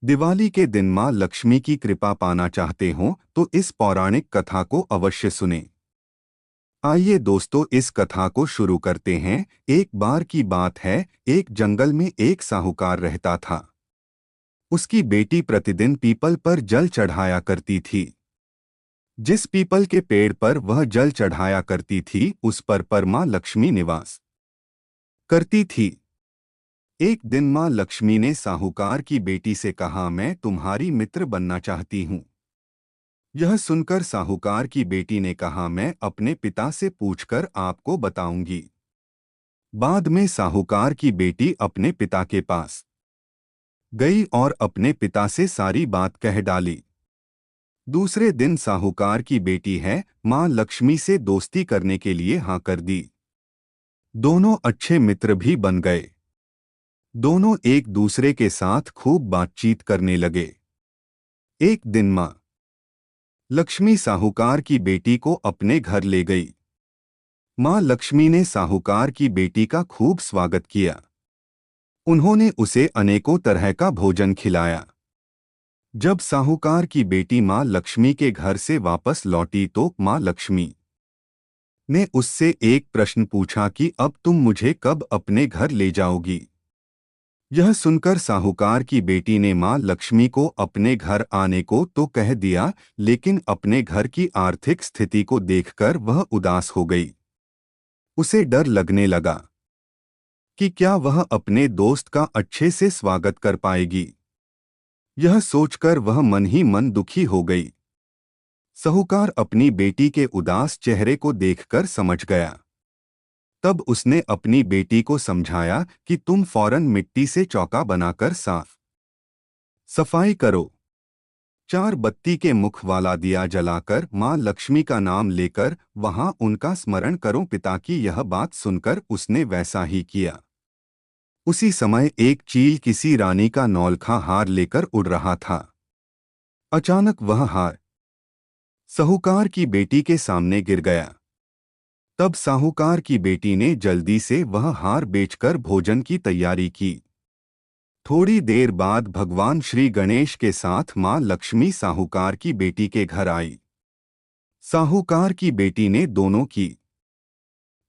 दिवाली के दिन मां लक्ष्मी की कृपा पाना चाहते हो तो इस पौराणिक कथा को अवश्य सुनें। आइए दोस्तों, इस कथा को शुरू करते हैं। एक बार की बात है, एक जंगल में एक साहूकार रहता था। उसकी बेटी प्रतिदिन पीपल पर जल चढ़ाया करती थी। जिस पीपल के पेड़ पर वह जल चढ़ाया करती थी, उस पर मां लक्ष्मी निवास करती थी। एक दिन मां लक्ष्मी ने साहूकार की बेटी से कहा, मैं तुम्हारी मित्र बनना चाहती हूँ। यह सुनकर साहूकार की बेटी ने कहा, मैं अपने पिता से पूछकर आपको बताऊंगी। बाद में साहूकार की बेटी अपने पिता के पास गई और अपने पिता से सारी बात कह डाली। दूसरे दिन साहूकार की बेटी है मां लक्ष्मी से दोस्ती करने के लिए हाँ कर दी। दोनों अच्छे मित्र भी बन गए। दोनों एक दूसरे के साथ खूब बातचीत करने लगे। एक दिन मां लक्ष्मी साहूकार की बेटी को अपने घर ले गई। मां लक्ष्मी ने साहूकार की बेटी का खूब स्वागत किया। उन्होंने उसे अनेकों तरह का भोजन खिलाया। जब साहूकार की बेटी मां लक्ष्मी के घर से वापस लौटी तो मां लक्ष्मी ने उससे एक प्रश्न पूछा कि अब तुम मुझे कब अपने घर ले जाओगी। यह सुनकर साहूकार की बेटी ने मां लक्ष्मी को अपने घर आने को तो कह दिया, लेकिन अपने घर की आर्थिक स्थिति को देखकर वह उदास हो गई। उसे डर लगने लगा कि क्या वह अपने दोस्त का अच्छे से स्वागत कर पाएगी। यह सोचकर वह मन ही मन दुखी हो गई। साहूकार अपनी बेटी के उदास चेहरे को देखकर समझ गया। तब उसने अपनी बेटी को समझाया कि तुम फौरन मिट्टी से चौका बनाकर साफ सफाई करो। चार बत्ती के मुख वाला दिया जलाकर मां लक्ष्मी का नाम लेकर वहां उनका स्मरण करो। पिता की यह बात सुनकर उसने वैसा ही किया। उसी समय एक चील किसी रानी का नौलखा हार लेकर उड़ रहा था। अचानक वह हार साहूकार की बेटी के सामने गिर गया। तब साहूकार की बेटी ने जल्दी से वह हार बेचकर भोजन की तैयारी की। थोड़ी देर बाद भगवान श्री गणेश के साथ मां लक्ष्मी साहूकार की बेटी के घर आई। साहूकार की बेटी ने दोनों की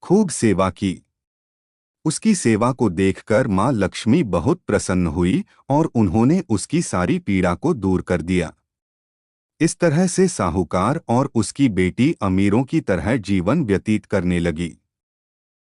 खूब सेवा की। उसकी सेवा को देखकर मां लक्ष्मी बहुत प्रसन्न हुई और उन्होंने उसकी सारी पीड़ा को दूर कर दिया। इस तरह से साहूकार और उसकी बेटी अमीरों की तरह जीवन व्यतीत करने लगी।